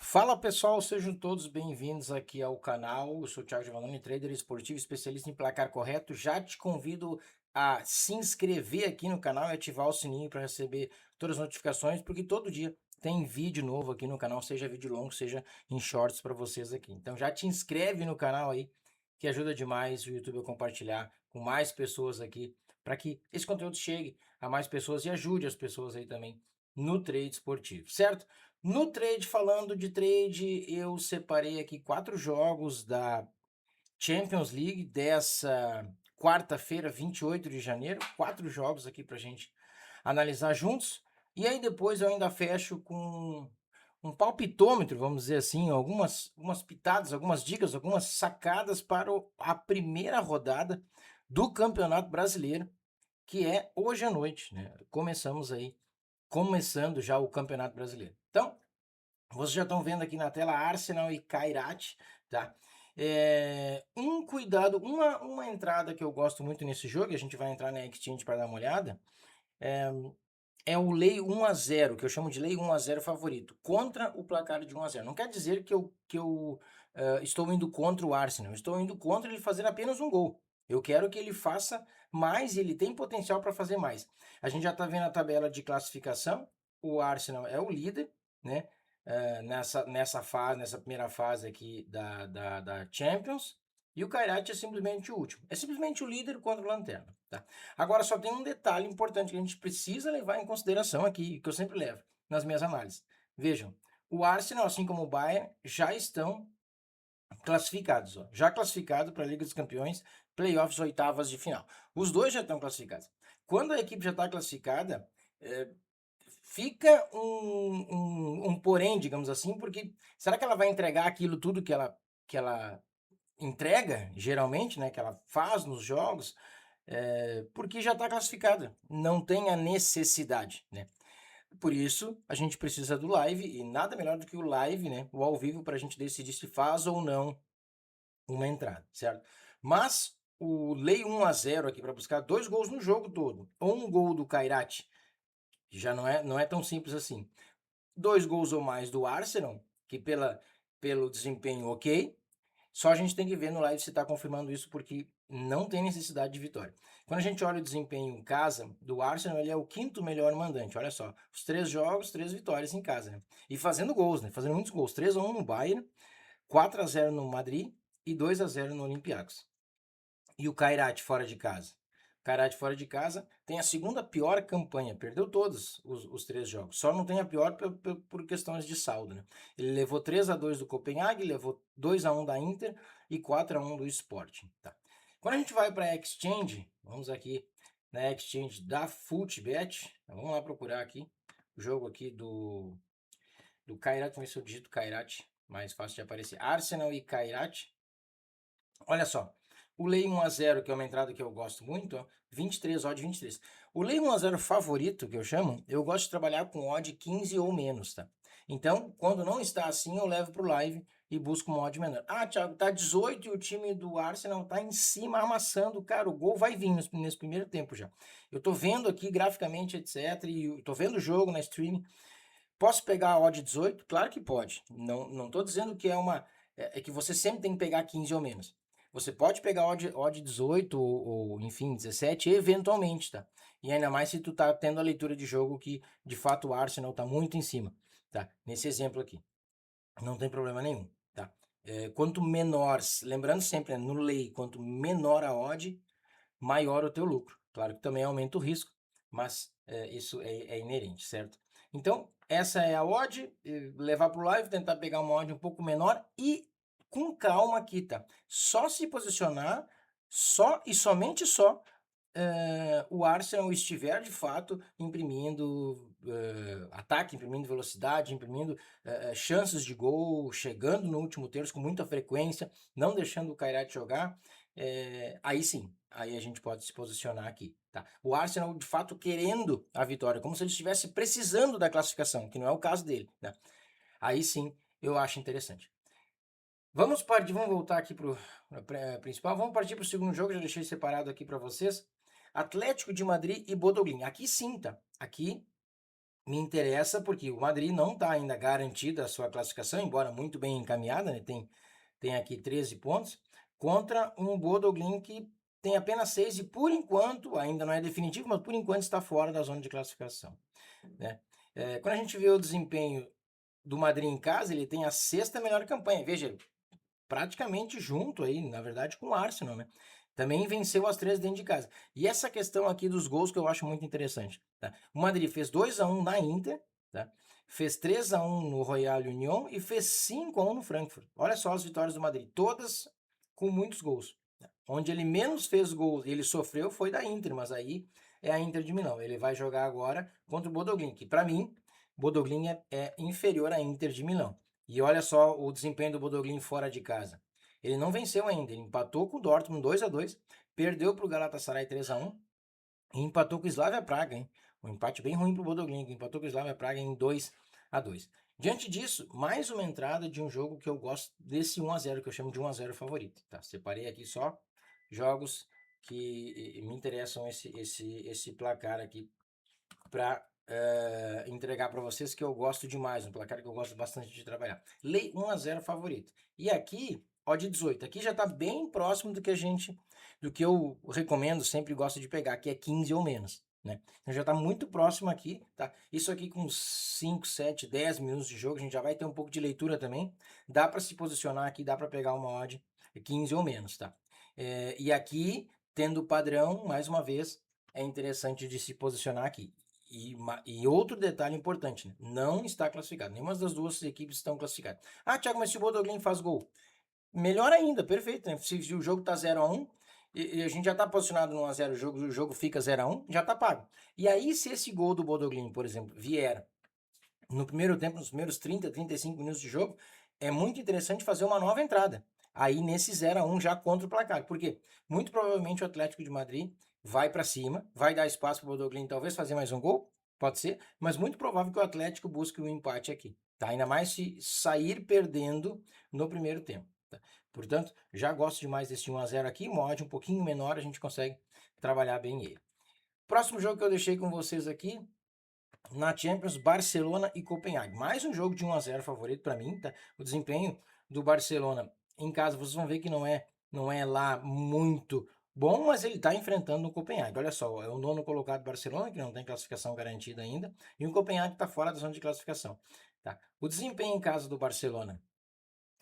Fala pessoal, sejam todos bem-vindos aqui ao canal. Eu sou o Thiago Giovannoni, trader esportivo especialista em placar correto. Já te convido a se inscrever aqui no canal e ativar o sininho para receber todas as notificações, porque todo dia tem vídeo novo aqui no canal, seja vídeo longo, seja em shorts para vocês aqui. Então já te inscreve no canal aí, que ajuda demais o YouTube a compartilhar com mais pessoas aqui, para que esse conteúdo chegue a mais pessoas e ajude as pessoas aí também no trade esportivo, certo? No trade, falando de trade, eu separei aqui 4 jogos da Champions League dessa quarta-feira, 28 de janeiro. 4 jogos aqui para a gente analisar juntos. E aí depois eu ainda fecho com um palpitômetro, vamos dizer assim, algumas pitadas, algumas dicas, algumas sacadas para a primeira rodada do Campeonato Brasileiro, que é hoje à noite, né? Começando já o Campeonato Brasileiro. Então, vocês já estão vendo aqui na tela Arsenal e Kairat, tá? Um cuidado, uma entrada que eu gosto muito nesse jogo, e a gente vai entrar na Exchange para dar uma olhada, é, é o lei 1-0, que eu chamo de lei 1-0 favorito, contra o placar de 1-0. Não quer dizer que eu estou indo contra o Arsenal, eu estou indo contra ele fazer apenas um gol. Eu quero que ele faça mais e ele tem potencial para fazer mais. A gente já está vendo a tabela de classificação, o Arsenal é o líder, né? Nessa primeira fase aqui da Champions, e o Kairat é simplesmente o último. É simplesmente o líder contra o Lanterna, tá? Agora, só tem um detalhe importante que a gente precisa levar em consideração aqui, que eu sempre levo nas minhas análises. Vejam, o Arsenal, assim como o Bayern, já estão classificados, ó, já classificado para a Liga dos Campeões, playoffs, oitavas de final. Os dois já estão classificados. Quando a equipe já está classificada, é, fica um porém, digamos assim, porque será que ela vai entregar aquilo tudo que ela entrega, geralmente, né, que ela faz nos jogos, porque já está classificada, não tem a necessidade, né? Por isso, a gente precisa do live e nada melhor do que o live, né, o ao vivo, para a gente decidir se faz ou não uma entrada, certo? Mas o lei 1-0 aqui para buscar 2 gols no jogo todo, ou um gol do Kairat, que já não é tão simples assim. 2 gols ou mais do Arsenal, que pelo desempenho ok, só a gente tem que ver no live se está confirmando isso, porque não tem necessidade de vitória. Quando a gente olha o desempenho em casa do Arsenal, ele é o quinto melhor mandante. Olha só, os 3 jogos, 3 vitórias em casa, né? E fazendo gols, né? Fazendo muitos gols. 3-1 no Bayern, 4-0 no Madrid e 2-0 no Olympiacos. E o Kairat fora de casa? O Kairat fora de casa tem a segunda pior campanha, perdeu todos os 3 jogos, só não tem a pior por questões de saldo, né? Ele levou 3-2 do Copenhague, levou 2-1 da Inter e 4-1 do Sporting, tá? Quando a gente vai para a Exchange, vamos aqui na Exchange da Footbet, vamos lá procurar aqui o jogo aqui do Kairat, vamos ver se eu digito Kairat, mais fácil de aparecer, Arsenal e Kairat. Olha só, o Lei 1-0, que é uma entrada que eu gosto muito, ó, 23, odd 23. O Lei 1-0 favorito, que eu chamo, eu gosto de trabalhar com odd 15 ou menos, tá? Então, quando não está assim, eu levo para o live e busco um odd menor. Ah, Thiago, tá 18 e o time do Arsenal tá em cima amassando. Cara, o gol vai vir nesse primeiro tempo já. Eu tô vendo aqui graficamente, etc, e eu tô vendo o jogo na stream. Posso pegar a odd 18? Claro que pode. Não tô dizendo que é que você sempre tem que pegar 15 ou menos. Você pode pegar odd 18 ou, enfim, 17 eventualmente, tá? E ainda mais se tu tá tendo a leitura de jogo que, de fato, o Arsenal tá muito em cima, tá? Nesse exemplo aqui. Não tem problema nenhum, tá? Quanto menor, lembrando sempre, né, no lei, quanto menor a odd, maior o teu lucro. Claro que também aumenta o risco, mas isso é inerente, certo? Então, essa é a odd, levar para o live, tentar pegar uma odd um pouco menor e com calma aqui, tá? Só se posicionar, só e somente só o Arsenal estiver de fato imprimindo ataque, imprimindo velocidade, imprimindo chances de gol, chegando no último terço com muita frequência, não deixando o Kairat jogar, aí sim, aí a gente pode se posicionar aqui, tá? O Arsenal de fato querendo a vitória, como se ele estivesse precisando da classificação, que não é o caso dele, né? Aí sim eu acho interessante. Vamos voltar aqui para o principal, vamos partir para o segundo jogo, já deixei separado aqui para vocês. Atlético de Madrid e Bodoglin. Aqui sim, tá? Aqui me interessa porque o Madrid não está ainda garantida a sua classificação, embora muito bem encaminhada, né? Tem aqui 13 pontos, contra um Bodo Glimt que tem apenas 6 e por enquanto, ainda não é definitivo, mas por enquanto está fora da zona de classificação, né? Quando a gente vê o desempenho do Madrid em casa, ele tem a sexta melhor campanha. Veja, praticamente junto aí, na verdade, com o Arsenal, né? Também venceu as 3 dentro de casa. E essa questão aqui dos gols que eu acho muito interessante, tá? O Madrid fez 2-1 na Inter, tá? Fez 3-1 no Royal Union e fez 5-1 no Frankfurt. Olha só as vitórias do Madrid, todas com muitos gols. Tá? Onde ele menos fez gols, ele sofreu foi da Inter, mas aí é a Inter de Milão. Ele vai jogar agora contra o Bodo Glimt, que para mim, Bodo Glimt é inferior à Inter de Milão. E olha só o desempenho do Bodo Glimt fora de casa. Ele não venceu ainda, ele empatou com o Dortmund 2-2, perdeu para o Galatasaray 3-1 e empatou com o Slavia Praga, hein? Um empate bem ruim para o Bodo Glimt, empatou com o Slavia Praga em 2-2. Diante disso, mais uma entrada de um jogo que eu gosto desse 1-0, que eu chamo de 1-0 favorito, tá? Separei aqui só jogos que me interessam esse placar aqui para entregar para vocês, que eu gosto demais, um placar que eu gosto bastante de trabalhar. Lei 1-0 favorito. E aqui, odd 18. Aqui já está bem próximo do que eu recomendo, sempre gosto de pegar, que é 15 ou menos, né? Então já está muito próximo aqui, tá? Isso aqui com 5, 7, 10 minutos de jogo, a gente já vai ter um pouco de leitura também. Dá para se posicionar aqui, dá para pegar uma odd 15 ou menos, tá? E aqui, tendo o padrão, mais uma vez, é interessante de se posicionar aqui. E outro detalhe importante, né? Não está classificado. Nenhuma das duas equipes estão classificadas. Ah, Thiago, mas se o Bodo Glimt faz gol? Melhor ainda, perfeito, né? Se o jogo tá 0-1 e a gente já tá posicionado no 1-0, o jogo fica 0-1, já tá pago. E aí, se esse gol do Bodo Glimt, por exemplo, vier no primeiro tempo, nos primeiros 30, 35 minutos de jogo, é muito interessante fazer uma nova entrada. Aí nesse 0-1 já contra o placar. Por quê? Muito provavelmente o Atlético de Madrid vai para cima, vai dar espaço para o Bodo Glimt talvez fazer mais um gol, pode ser, mas muito provável que o Atlético busque um empate aqui. Tá? Ainda mais se sair perdendo no primeiro tempo. Tá? Portanto, já gosto demais desse 1-0 aqui, uma odd um pouquinho menor, a gente consegue trabalhar bem ele. Próximo jogo que eu deixei com vocês aqui, na Champions, Barcelona e Copenhague. Mais um jogo de 1-0 favorito para mim, tá? O desempenho do Barcelona em casa, vocês vão ver que não é lá muito bom, mas ele está enfrentando o Copenhague. Olha só, é o nono colocado Barcelona, que não tem classificação garantida ainda, e o Copenhague está fora da zona de classificação. Tá? O desempenho em casa do Barcelona,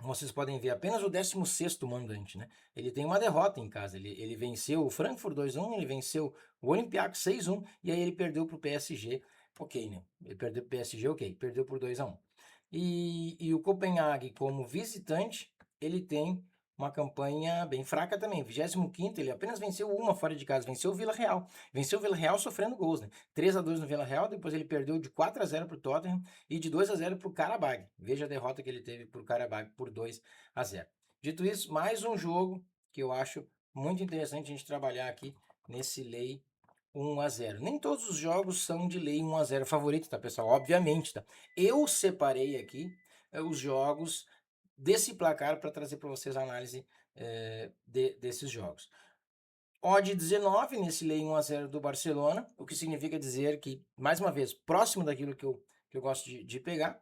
vocês podem ver, apenas o 16º mandante, né? Ele tem uma derrota em casa. Ele venceu o Frankfurt 2-1, ele venceu o Olympiacos 6-1 e aí ele perdeu para o PSG. Ok, né? Ele perdeu para o PSG, ok. Perdeu por 2-1. E o Copenhague, como visitante, ele tem uma campanha bem fraca também. 25º, ele apenas venceu uma fora de casa, venceu o Vila Real. Venceu o Vila Real sofrendo gols, né? 3-2 no Vila Real, depois ele perdeu de 4-0 para o Tottenham e de 2-0 para o Karabag. Veja a derrota que ele teve para o Karabag por 2-0. Dito isso, mais um jogo que eu acho muito interessante a gente trabalhar aqui nesse lei 1-0. Nem todos os jogos são de lei 1-0 favorito, tá, pessoal? Obviamente, tá? Eu separei aqui os jogos desse placar para trazer para vocês a análise desses jogos. Odd 19 nesse lei 1-0 do Barcelona, o que significa dizer que, mais uma vez, próximo daquilo que eu gosto de pegar.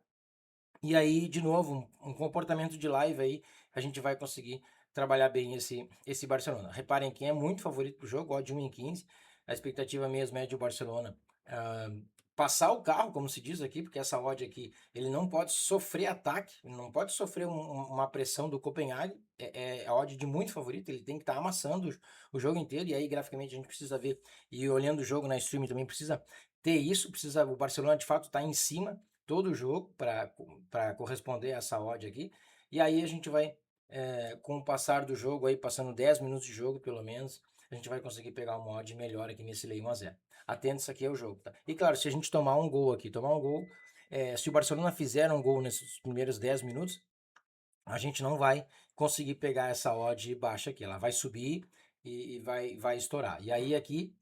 E aí, de novo, um comportamento de live aí, a gente vai conseguir trabalhar bem esse Barcelona. Reparem quem é muito favorito para o jogo, odd 1-15. A expectativa mesmo é de o Barcelona passar o carro, como se diz aqui, porque essa odd aqui, ele não pode sofrer ataque, não pode sofrer uma pressão do Copenhague, é a odd de muito favorito, ele tem que estar amassando o jogo inteiro, e aí graficamente a gente precisa ver, e olhando o jogo na stream também precisa ter isso, o Barcelona de fato estar em cima todo o jogo para corresponder a essa odd aqui, e aí a gente vai, com o passar do jogo, aí passando 10 minutos de jogo pelo menos, a gente vai conseguir pegar uma odd melhor aqui nesse lei 1-0. Atento, isso aqui é o jogo, tá? E claro, se a gente tomar um gol aqui, se o Barcelona fizer um gol nesses primeiros 10 minutos, a gente não vai conseguir pegar essa odd baixa aqui, ela vai subir e vai estourar. E aí aqui,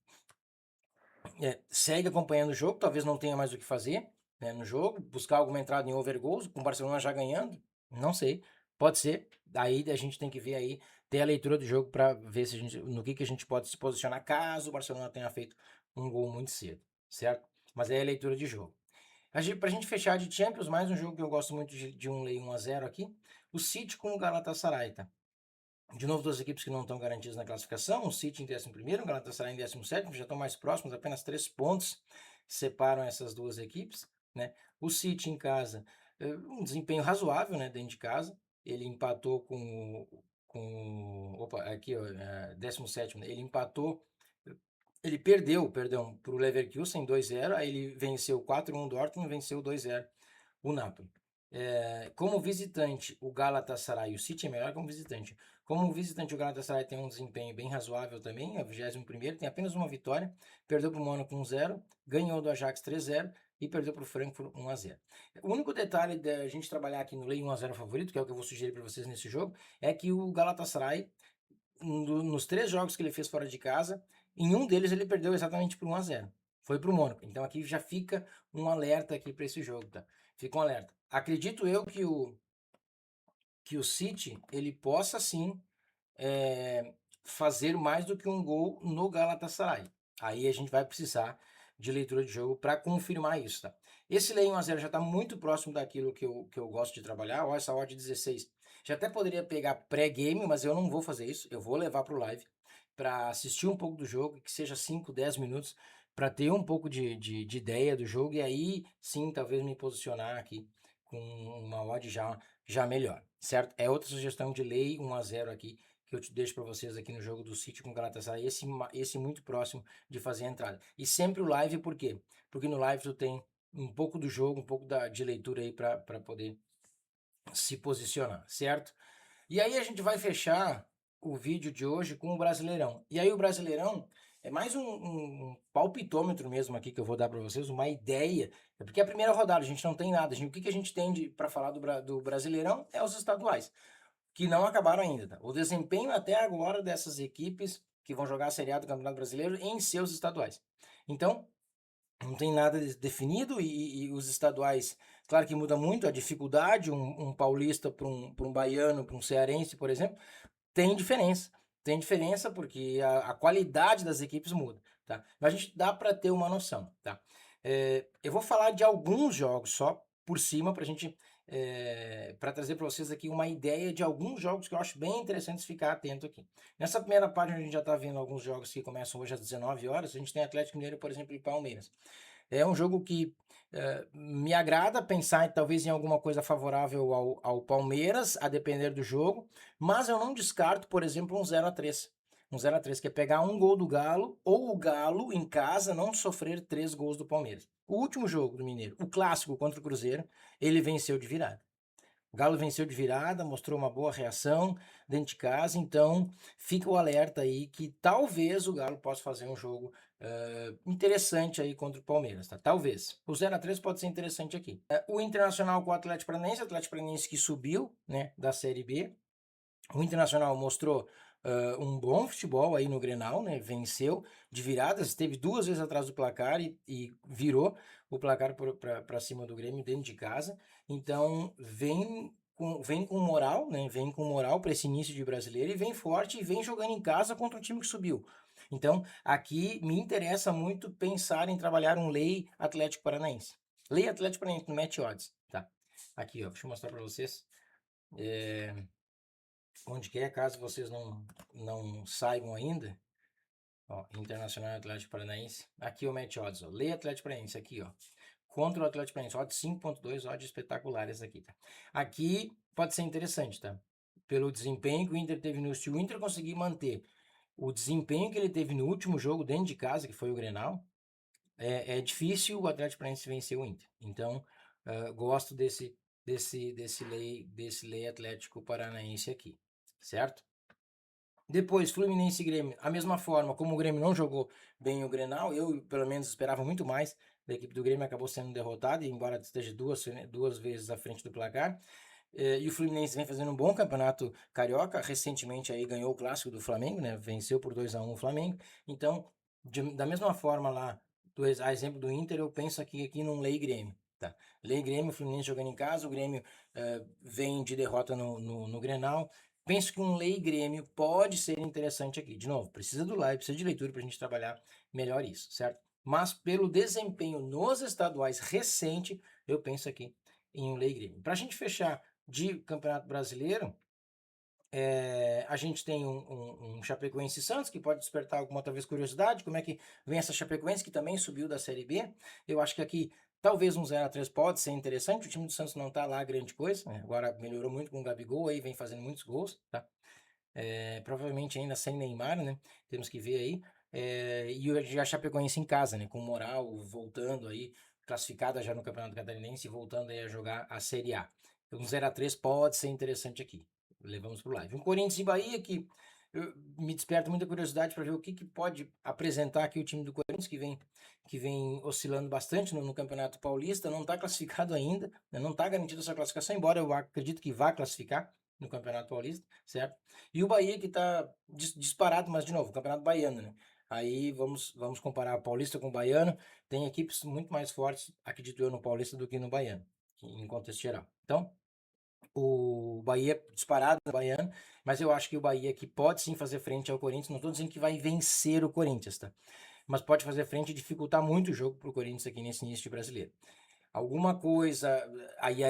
segue acompanhando o jogo, talvez não tenha mais o que fazer, né, no jogo, buscar alguma entrada em over goals, com o Barcelona já ganhando, não sei, pode ser, daí a gente tem que ver aí, ter a leitura do jogo para ver se no que a gente pode se posicionar caso o Barcelona tenha feito um gol muito cedo, certo? Mas é a leitura de jogo. Pra gente fechar de Champions, mais um jogo que eu gosto muito de um lei 1-0 aqui. O City com o Galatasaray, tá? De novo, duas equipes que não estão garantidas na classificação. O City em 11º, o Galatasaray em 17º, já estão mais próximos, apenas 3 pontos separam essas duas equipes, né? O City em casa, um desempenho razoável, né, dentro de casa. Ele empatou opa, aqui, ó, 17º, ele empatou, ele perdeu, perdão, para o Leverkusen 2-0, aí ele venceu 4-1 Dortmund, venceu 2-0 o Napoli. Como visitante, o Galatasaray, o City é melhor como visitante. Como visitante, o Galatasaray tem um desempenho bem razoável também, é o 21º, tem apenas uma vitória, perdeu para o Mônaco 1-0, ganhou do Ajax 3-0 e perdeu para o Frankfurt 1-0. O único detalhe da gente trabalhar aqui no Lei 1-0 favorito, que é o que eu vou sugerir para vocês nesse jogo, é que o Galatasaray, nos 3 jogos que ele fez fora de casa, em um deles ele perdeu exatamente por 1-0. Foi para o Mônaco. Então aqui já fica um alerta aqui para esse jogo, tá? Fica um alerta. Acredito eu que o City ele possa sim fazer mais do que um gol no Galatasaray. Aí a gente vai precisar de leitura de jogo para confirmar isso, tá? Esse lei 1-0 já está muito próximo daquilo que eu gosto de trabalhar. Olha essa odd 16. Já até poderia pegar pré-game, mas eu não vou fazer isso. Eu vou levar para o live para assistir um pouco do jogo, que seja 5, 10 minutos, para ter um pouco de ideia do jogo e aí sim talvez me posicionar aqui com uma odd já melhor, certo? É outra sugestão de lei 1-0 aqui que eu te deixo para vocês aqui no jogo do City com Galatasaray, esse muito próximo de fazer a entrada. E sempre o live, por quê? Porque no live tu tem um pouco do jogo, um pouco de leitura aí para poder se posicionar, certo? E aí a gente vai fechar o vídeo de hoje com o Brasileirão. E aí o Brasileirão é mais um palpitômetro mesmo aqui que eu vou dar para vocês, uma ideia, porque é a primeira rodada, a gente não tem nada. O que a gente tem para falar do Brasileirão é os estaduais, que não acabaram ainda, tá? O desempenho até agora dessas equipes que vão jogar a Série A do Campeonato Brasileiro em seus estaduais. Então, não tem nada definido e os estaduais, claro que muda muito a dificuldade, um paulista para um baiano, para um cearense, por exemplo, tem diferença. Tem diferença porque a qualidade das equipes muda, tá? Mas a gente dá para ter uma noção, tá? Eu vou falar de alguns jogos só por cima para a gente para trazer para vocês aqui uma ideia de alguns jogos que eu acho bem interessantes ficar atento aqui. Nessa primeira página a gente já está vendo alguns jogos que começam hoje às 19 horas. A gente tem Atlético Mineiro, por exemplo, e Palmeiras. É um jogo que me agrada pensar talvez em alguma coisa favorável ao Palmeiras, a depender do jogo, mas eu não descarto, por exemplo, um 0-3. Um 0-3, que é pegar um gol do Galo, ou o Galo, em casa, não sofrer 3 gols do Palmeiras. O último jogo do Mineiro, o clássico contra o Cruzeiro, ele venceu de virada. O Galo venceu de virada, mostrou uma boa reação dentro de casa, então fica o alerta aí que talvez o Galo possa fazer um jogo interessante aí contra o Palmeiras, tá? Talvez. O 0-3 pode ser interessante aqui. O Internacional com o Atlético Paranaense que subiu, né, da Série B. O Internacional mostrou um bom futebol aí no Grenal, né? Venceu de viradas, esteve 2 vezes atrás do placar e virou o placar para cima do Grêmio dentro de casa. Então vem com moral, né? Vem com moral para esse início de brasileiro e vem forte e vem jogando em casa contra o time que subiu. Então aqui me interessa muito pensar em trabalhar um Lei Atlético Paranaense. Lei Atlético Paranaense no Match Odds, tá? Aqui, ó, deixa eu mostrar para vocês. Onde quer, caso vocês não saibam ainda, ó, Internacional Atlético Paranaense, aqui o Match Odds, ó, Lei Atlético Paranaense, aqui, ó, contra o Atlético Paranaense, odds 5.2, odds espetaculares aqui, tá? Aqui pode ser interessante, tá? Pelo desempenho que o Inter teve se o Inter conseguir manter o desempenho que ele teve no último jogo dentro de casa, que foi o Grenal, é difícil o Atlético Paranaense vencer o Inter. Então, gosto desse lei Atlético Paranaense aqui, certo? Depois, Fluminense e Grêmio, a mesma forma, como o Grêmio não jogou bem o Grenal, eu pelo menos esperava muito mais da equipe do Grêmio, acabou sendo derrotada, embora esteja duas vezes à frente do placar. E o Fluminense vem fazendo um bom campeonato carioca, recentemente aí ganhou o clássico do Flamengo, né? Venceu por 2-1 o Flamengo. Então, da mesma forma lá, a exemplo do Inter, eu penso aqui num Lei Grêmio. Tá? Lei Grêmio, o Fluminense jogando em casa, o Grêmio vem de derrota no Grenal. Penso que um Lei Grêmio pode ser interessante aqui. De novo, precisa do live, precisa de leitura para a gente trabalhar melhor isso, certo? mas pelo desempenho nos estaduais recente, eu penso aqui em um Lei Grêmio. Para a gente fechar de Campeonato Brasileiro, a gente tem um Chapecoense e Santos, que pode despertar alguma talvez curiosidade, como é que vem essa Chapecoense, que também subiu da Série B. Eu acho que aqui talvez um 0-3 pode ser interessante, o time do Santos não tá lá grande coisa, né? Agora melhorou muito com o Gabigol, aí vem fazendo muitos gols, tá? Provavelmente ainda sem Neymar, né? Temos que ver aí. E a Chapecoense em casa, né? Com moral, voltando aí, classificada já no Campeonato Catarinense, voltando aí a jogar a Série A. Então, um 0-3 pode ser interessante aqui. Levamos pro live. Um Corinthians e Bahia que me desperta muita curiosidade para ver o que pode apresentar aqui o time do Corinthians, que vem oscilando bastante no Campeonato Paulista, não está classificado ainda, né? Não está garantida essa classificação, embora eu acredito que vá classificar no Campeonato Paulista, certo? E o Bahia que está disparado, mas de novo, o Campeonato Baiano, né? Aí vamos comparar o Paulista com o Baiano. Tem equipes muito mais fortes, acredito eu, no Paulista do que no Baiano, em contexto geral. Então, o Bahia disparado no Baiano, mas eu acho que o Bahia aqui pode sim fazer frente ao Corinthians. Não estou dizendo que vai vencer o Corinthians, tá? Mas pode fazer frente e dificultar muito o jogo para o Corinthians aqui nesse início de brasileiro. Alguma coisa, aí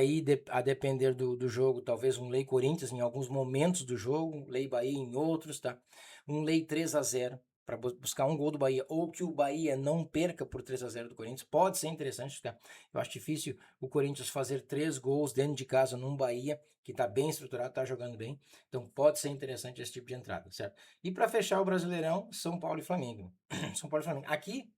a depender do jogo, talvez um Lei Corinthians em alguns momentos do jogo, Lei Bahia em outros, tá? Um Lei 3-0 para buscar um gol do Bahia, ou que o Bahia não perca por 3-0 do Corinthians, pode ser interessante, tá? Eu acho difícil o Corinthians fazer 3 gols dentro de casa num Bahia que tá bem estruturado, tá jogando bem, então pode ser interessante esse tipo de entrada, certo? E para fechar o Brasileirão, São Paulo e Flamengo. São Paulo e Flamengo. Aqui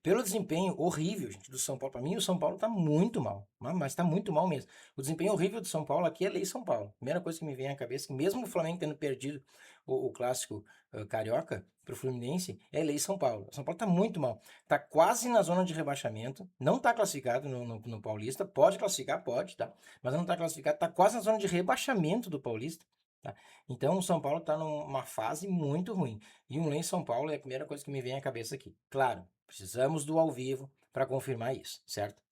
pelo desempenho horrível, gente, do São Paulo. Para mim, o São Paulo tá muito mal, mas tá muito mal mesmo. O desempenho horrível do São Paulo aqui é lei São Paulo. Primeira coisa que me vem à cabeça, que mesmo o Flamengo tendo perdido o clássico carioca pro Fluminense, é lei São Paulo. O São Paulo tá muito mal. Tá quase na zona de rebaixamento, não tá classificado no Paulista. Pode classificar, pode, tá? Mas não tá classificado, tá quase na zona de rebaixamento do Paulista. Tá? Então o São Paulo está numa fase muito ruim. E um Lei São Paulo é a primeira coisa que me vem à cabeça aqui. Claro, precisamos do ao vivo para confirmar isso, certo?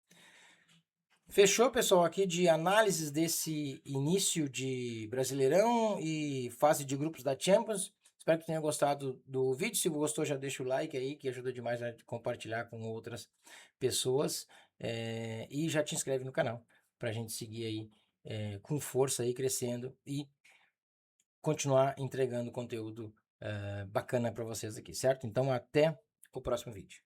Fechou, pessoal, aqui de análises desse início de Brasileirão e fase de grupos da Champions. Espero que tenha gostado do vídeo. Se gostou, já deixa o like aí, que ajuda demais a compartilhar com outras pessoas. E já te inscreve no canal para a gente seguir aí com força aí, crescendo e continuar entregando conteúdo bacana para vocês aqui, certo? Então, até o próximo vídeo.